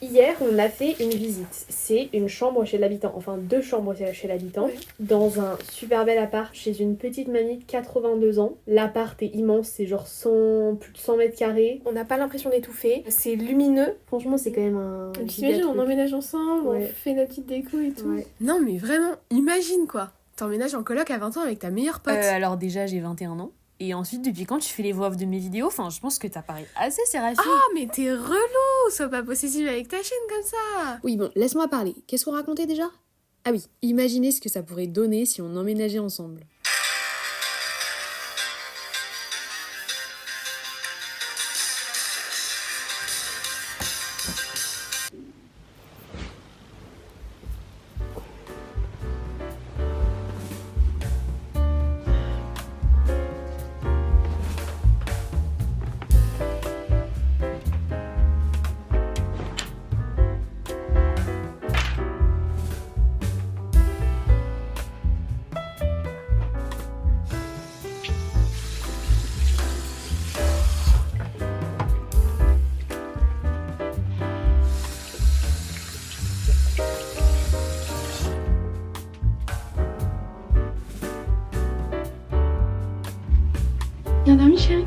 Hier, on a fait une visite. C'est une chambre chez l'habitant, enfin 2 chambres chez l'habitant, dans un super bel appart chez une petite mamie de 82 ans. L'appart est immense, c'est genre plus de 100 mètres carrés. On n'a pas l'impression d'étouffer. C'est lumineux. Franchement, c'est quand même un. T'imagines, on emménage ensemble, Ouais. on fait notre petite déco et tout. Ouais. Non, mais vraiment, imagine quoi. T'emménages en coloc à 20 ans avec ta meilleure pote. Alors déjà, j'ai 21 ans. Et ensuite, depuis quand tu fais les voix off de mes vidéos? Enfin, je pense que t'apparais assez Séraphine. Ah, mais t'es relou. Sois pas possessive avec ta chaîne comme ça. Oui, bon, laisse-moi parler. Qu'est-ce qu'on racontait déjà? Ah oui, imaginez ce que ça pourrait donner si on emménageait ensemble. Bien dormi, chérie.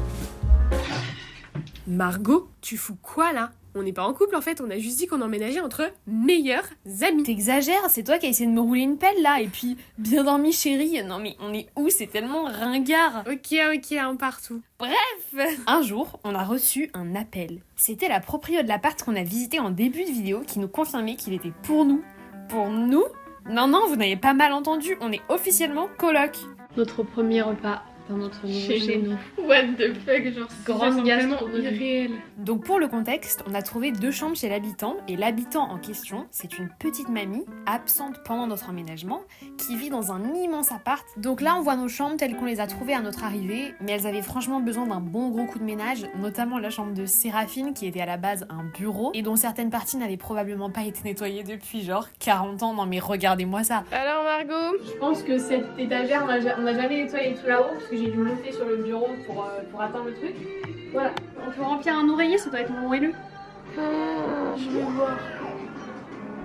Margot, tu fous quoi là? On n'est pas en couple en fait, on a juste dit qu'on emménageait entre meilleurs amis. T'exagères, c'est toi qui as essayé de me rouler une pelle là. Et puis, bien dormi chérie. Non mais on est où? C'est tellement ringard. Ok, un partout. Bref, un jour, on a reçu un appel. C'était la proprio de l'appart qu'on a visité en début de vidéo qui nous confirmait qu'il était pour nous. Pour nous? Non, vous n'avez pas mal entendu, on est officiellement coloc. Notre premier repas dans notre nouveau chez nous. What the fuck, genre Grande gastronomie. irréel. Donc pour le contexte, on a trouvé 2 chambres chez l'habitant et l'habitant en question, c'est une petite mamie absente pendant notre emménagement qui vit dans un immense appart. Donc là on voit nos chambres telles qu'on les a trouvées à notre arrivée, mais elles avaient franchement besoin d'un bon gros coup de ménage, notamment la chambre de Séraphine qui était à la base un bureau et dont certaines parties n'avaient probablement pas été nettoyées depuis genre 40 ans. Non mais regardez-moi ça. Alors Margot? Je pense que cette étagère, on n'a jamais nettoyé tout là-haut parce que j'ai dû monter sur le bureau pour atteindre le truc. Voilà, on peut remplir un oreiller, ça doit être mon moelleux. Je vais voir.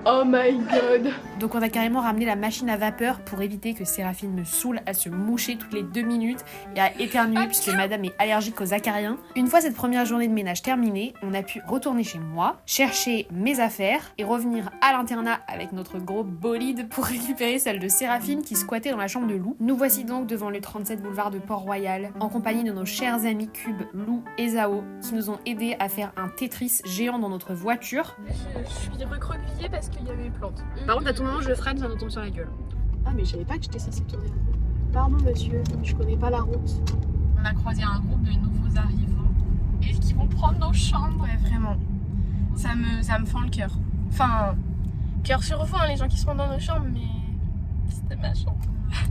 Oh my god. Donc on a carrément ramené la machine à vapeur pour éviter que Séraphine me saoule à se moucher toutes les 2 minutes et à éternuer puisque madame est allergique aux acariens. Une fois cette première journée de ménage terminée, on a pu retourner chez moi, chercher mes affaires et revenir à l'internat avec notre gros bolide pour récupérer celle de Séraphine qui squattait dans la chambre de Lou. Nous voici donc devant le 37 boulevard de Port-Royal en compagnie de nos chers amis Cube, Lou et Zao qui nous ont aidés à faire un Tetris géant dans notre voiture. Je suis recroquevillée parce qu'il y avait des plantes. Par contre, à tout moment, je freine, ça nous tombe sur la gueule. Ah mais je savais pas que j'étais censée tourner. Pardon monsieur, je connais pas la route. On a croisé un groupe de nouveaux arrivants et qui vont prendre nos chambres. Ouais vraiment. Ça me fend le cœur. Enfin, cœur sur fond, hein, les gens qui sont dans nos chambres, mais c'était ma chambre.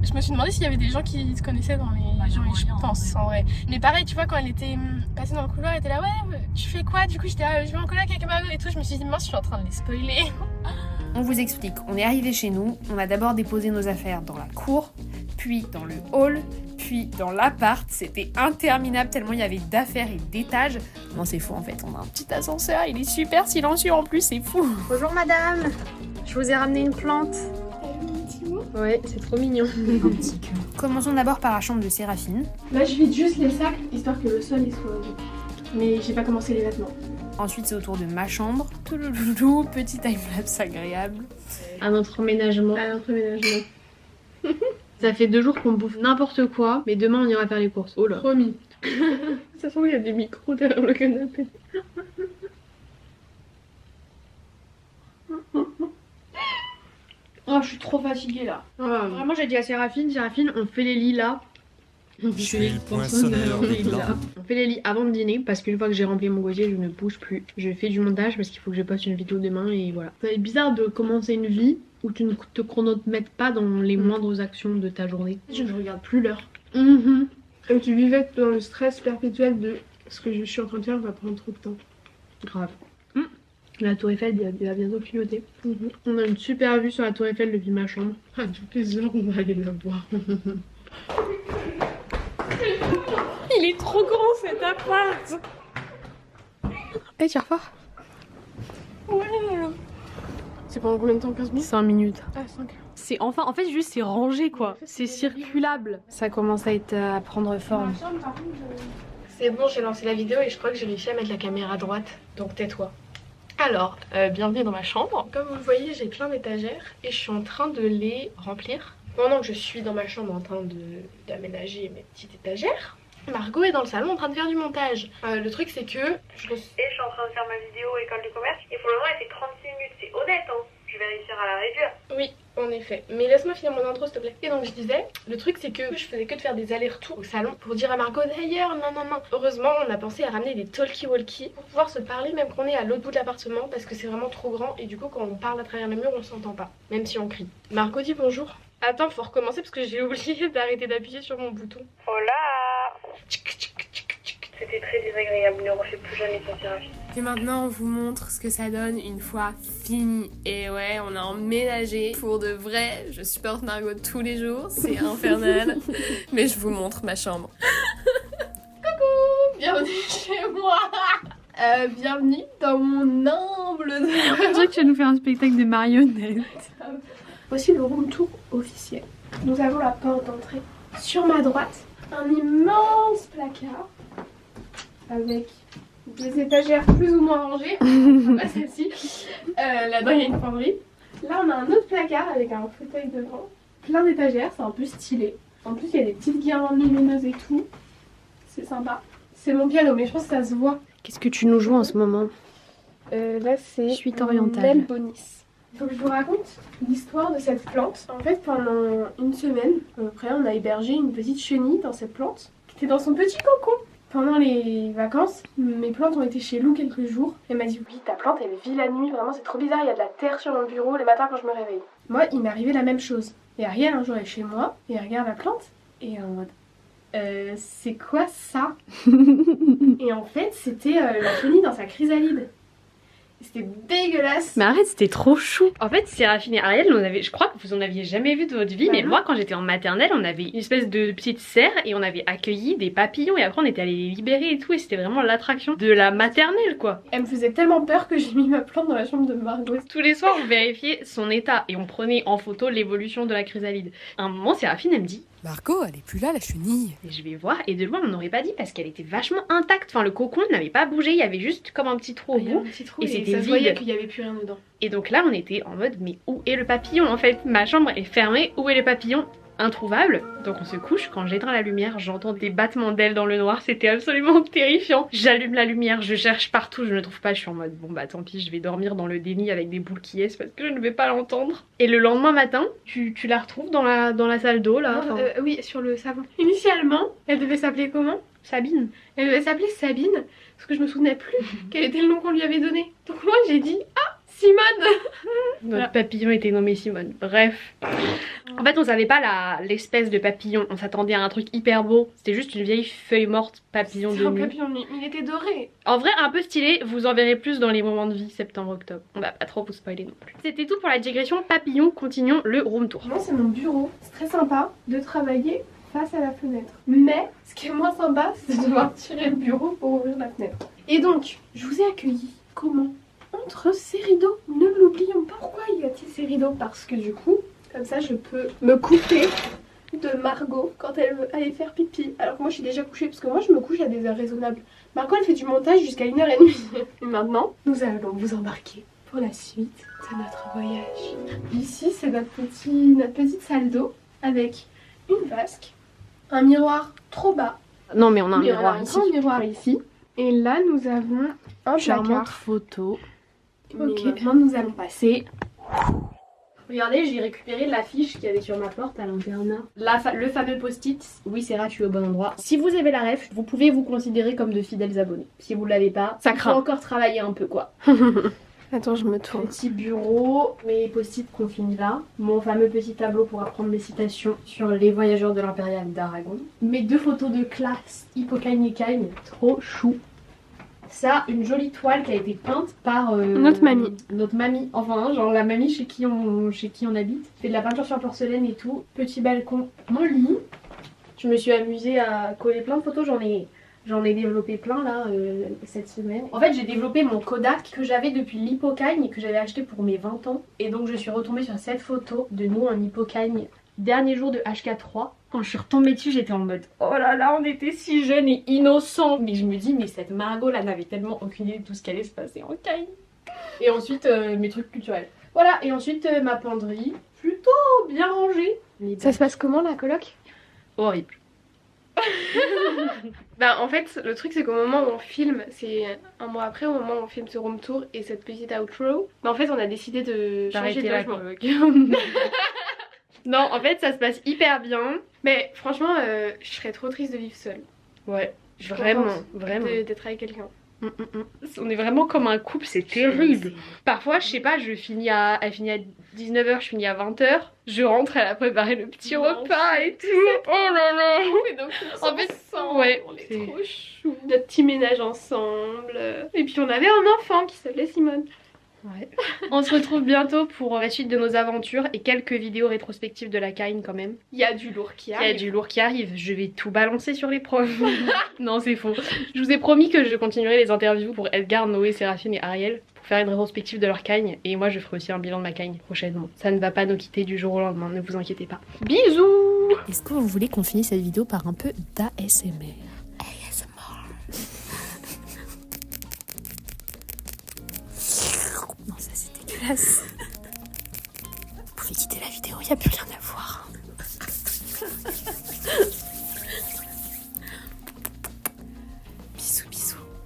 Je me suis demandé s'il y avait des gens qui se connaissaient dans les gens, et je pense en vrai. Mais pareil, tu vois, quand elle était passée dans le couloir, elle était là, ouais, tu fais quoi? Du coup, j'étais là, je vais en coloc avec Margot et tout. Je me suis dit, mince, je suis en train de les spoiler. On vous explique, on est arrivé chez nous, on a d'abord déposé nos affaires dans la cour, puis dans le hall, puis dans l'appart. C'était interminable tellement il y avait d'affaires et d'étages. Non c'est faux en fait, on a un petit ascenseur, il est super silencieux en plus, c'est fou. Bonjour madame, je vous ai ramené une plante. Ouais, c'est trop mignon. Un petit cœur. Commençons d'abord par la chambre de Séraphine. Là, je vide juste les sacs, histoire que le sol il soit... Mais j'ai pas commencé les vêtements. Ensuite c'est au tour de ma chambre. Toulouloulou, petit timelapse agréable. À notre emménagement. Ça fait 2 jours qu'on bouffe n'importe quoi, mais demain on ira faire les courses. Oh là. Promis. Ça sent qu'il y a des micros derrière le canapé. Oh, je suis trop fatiguée là. Vraiment, j'ai dit à Séraphine, on fait les lits là. Je suis le poinçonneur des glands. On fait les lits avant de dîner parce qu'une fois que j'ai rempli mon gosier, je ne bouge plus. Je fais du montage parce qu'il faut que je poste une vidéo demain et voilà. C'est bizarre de commencer une vie où tu ne te chronomètres pas dans les moindres actions de ta journée. Je ne regarde plus l'heure. Mhm. Comme tu vivais dans le stress perpétuel de ce que je suis en train de faire va prendre trop de temps. Grave. La tour Eiffel il va bientôt clignoter. On a une super vue sur la tour Eiffel depuis ma chambre. À toutes les heures, on va aller la voir. Il est trop grand cet appart. Eh, tire fort. Ouais. C'est pendant combien de temps? 15 minutes? 5 minutes. Ah, 5. C'est enfin, en fait, juste c'est rangé quoi. C'est circulable. Ça commence à prendre forme. C'est bon, j'ai lancé la vidéo et je crois que j'ai réussi à mettre la caméra à droite. Donc tais-toi. Alors, bienvenue dans ma chambre. Comme vous le voyez, j'ai plein d'étagères et je suis en train de les remplir. Pendant que je suis dans ma chambre en train d'aménager mes petites étagères, Margot est dans le salon en train de faire du montage. Le truc c'est que je suis en train de faire ma vidéo école de commerce et pour le moment elle fait 36 minutes, c'est honnête hein. Je vais réussir à la réduire. Oui, en effet. Mais laisse-moi finir mon intro s'il te plaît. Et donc je disais, le truc c'est que je faisais que de faire des allers-retours au salon pour dire à Margot d'ailleurs, non. Heureusement on a pensé à ramener des talkie-walkie pour pouvoir se parler même qu'on est à l'autre bout de l'appartement parce que c'est vraiment trop grand et du coup quand on parle à travers le mur on s'entend pas, même si on crie. Margot dit bonjour. Attends, faut recommencer parce que j'ai oublié d'arrêter d'appuyer sur mon bouton. Hola. C'était très désagréable, ne refais plus jamais ça, Séraphine. Et maintenant, on vous montre ce que ça donne une fois fini. Et ouais, on a emménagé pour de vrai. Je supporte Margot tous les jours, c'est infernal. Mais je vous montre ma chambre. Coucou, bienvenue chez moi. Bienvenue dans mon humble... On dirait que tu vas nous faire un spectacle de marionnettes. Voici le room tour officiel. Nous avons la porte d'entrée. Sur ma droite, un immense placard avec des étagères plus ou moins rangées. Pas celle-ci. Là-dedans, il y a une penderie. Là, on a un autre placard avec un fauteuil devant. Plein d'étagères, c'est un peu stylé. En plus, il y a des petites guirlandes lumineuses et tout. C'est sympa. C'est mon piano, mais je pense que ça se voit. Qu'est-ce que tu nous joues en ce moment? Là, c'est Suite orientale. Melbonis. Il faut que je vous raconte l'histoire de cette plante. En fait, pendant une semaine, à peu près, on a hébergé une petite chenille dans cette plante qui était dans son petit cocon. Pendant les vacances, mes plantes ont été chez Lou quelques jours. Elle m'a dit oui, ta plante elle vit la nuit, vraiment c'est trop bizarre, il y a de la terre sur mon bureau les matins quand je me réveille. Moi, il m'est arrivé la même chose. Et Ariel un jour est chez moi et elle regarde la plante et en mode c'est quoi ça? Et en fait, c'était la chenille dans sa chrysalide. C'était dégueulasse. Mais arrête, c'était trop chou. En fait, Séraphine et Ariel, je crois que vous en aviez jamais vu de votre vie, mais moi, quand j'étais en maternelle, on avait une espèce de petite serre et on avait accueilli des papillons et après on était allé les libérer et tout et c'était vraiment l'attraction de la maternelle quoi. Elle me faisait tellement peur que j'ai mis ma plante dans la chambre de Margot. Tous les soirs, on vérifiait son état et on prenait en photo l'évolution de la chrysalide. À un moment, Séraphine, elle me dit Margot, elle est plus là, la chenille. et je vais voir et de loin on n'aurait pas dit parce qu'elle était vachement intacte, enfin le cocon n'avait pas bougé, il y avait juste comme un petit trou au bout. Et c'était ça se voyait vide. qu'il y avait plus rien dedans. Et donc là on était en mode mais où est le papillon en fait? Ma chambre est fermée, où est le papillon? Introuvable. Donc on se couche, quand j'éteins la lumière j'entends des battements d'ailes dans le noir, c'était absolument terrifiant. J'allume la lumière, je cherche partout, je ne le trouve pas, je suis en mode bon bah tant pis, je vais dormir dans le déni avec des boules qui est parce que je ne vais pas l'entendre. Et le lendemain matin, tu la retrouves dans la salle d'eau là. Oui, sur le savon. Initialement, elle devait s'appeler comment? Sabine. Elle devait s'appeler Sabine, parce que je me souvenais plus quel était le nom qu'on lui avait donné. Donc moi j'ai dit ah, Simone. Notre papillon était nommé Simone. Bref. En fait on savait pas l'espèce de papillon, on s'attendait à un truc hyper beau. C'était juste une vieille feuille morte papillon C'est de un nuit. papillon de nuit, mais il était doré. En vrai un peu stylé, vous en verrez plus dans les moments de vie septembre-octobre. On va pas trop vous spoiler non plus. C'était tout pour la digression papillon, continuons le room tour. Moi c'est mon bureau, c'est très sympa de travailler face à la fenêtre. Mais ce qui est moins sympa, c'est de devoir tirer le bureau pour ouvrir la fenêtre. Et donc, je vous ai accueilli comment? Entre ces rideaux, ne l'oublions pas. Pourquoi y a-t-il ces rideaux? Parce que du coup, comme ça je peux me couper de Margot quand elle veut aller faire pipi. Alors que moi je suis déjà couchée, parce que moi je me couche à des heures raisonnables. Margot elle fait du montage jusqu'à 1h30. Et maintenant, nous allons vous embarquer pour la suite de notre voyage. Ici c'est notre petite salle d'eau avec une vasque, un miroir trop bas. Non mais on a un Mais on a miroir un ici. grand miroir ici. Et là nous avons un Charmante placard. photo. Ok. Maintenant nous allons passer. Regardez, j'ai récupéré l'affiche qu'il y avait sur ma porte à l'internat. Le fameux post-it. Oui, c'est je suis au bon endroit. Si vous avez la ref, vous pouvez vous considérer comme de fidèles abonnés. Si vous l'avez pas, Ça il faut craint. encore travailler un peu quoi. Attends, je me tourne. Petit bureau, mes post-it qu'on finit là. Mon fameux petit tableau pour apprendre mes citations sur les voyageurs de l'impérial d'Aragon. Mes 2 photos de classe, Hippocagne et Cagne, trop chou. Ça, une jolie toile qui a été peinte par Notre mamie. Notre mamie, enfin genre la mamie chez qui on habite. Fait de la peinture sur porcelaine et tout. Petit balcon, mon lit. Je me suis amusée à coller plein de photos, j'en J'en ai développé plein là cette semaine. En fait j'ai développé mon Kodak que j'avais depuis l'Hippocagne et que j'avais acheté pour mes 20 ans. Et donc je suis retombée sur cette photo de nous en Hippocagne, dernier jour de HK3. Quand je suis retombée dessus j'étais en mode oh là là on était si jeunes et innocents. Mais je me dis mais cette Margot là n'avait tellement aucune idée de tout ce qui allait se passer en Cagne. Et ensuite mes trucs culturels. Voilà, et ensuite ma penderie, plutôt bien rangée. Ça se passe comment la coloc? Horrible. Bah en fait le truc c'est qu'au moment où on filme, c'est un mois après au moment où on filme ce room tour et cette petite outro, bah en fait on a décidé de changer de logement. Non en fait ça se passe hyper bien, mais franchement je serais trop triste de vivre seule. Ouais, Je suis vraiment, contente vraiment. d'être avec quelqu'un. On est vraiment comme un couple, c'est terrible. Parfois, je sais pas, elle finit à 19h, je finis à 20h. Je rentre, elle a préparé le petit repas et tout. Oh là là. Et donc En fait, ensemble, ouais, on est c'est- trop chou. Notre petit ménage ensemble. Et puis on avait un enfant qui s'appelait Simone. Ouais. On se retrouve bientôt pour la suite de nos aventures et quelques vidéos rétrospectives de la Cagne quand même. Il y a du lourd qui Il y a arrive. du lourd qui arrive, je vais tout balancer sur les profs. Non, c'est faux. Je vous ai promis que je continuerai les interviews pour Edgar, Noé, Séraphine et Ariel pour faire une rétrospective de leur Cagne et moi je ferai aussi un bilan de ma Cagne prochainement. Ça ne va pas nous quitter du jour au lendemain, ne vous inquiétez pas. Bisous. Est-ce que vous voulez qu'on finisse cette vidéo par un peu d'ASMR? Non, ça c'est dégueulasse. Vous pouvez quitter la vidéo, il n'y a plus rien à voir.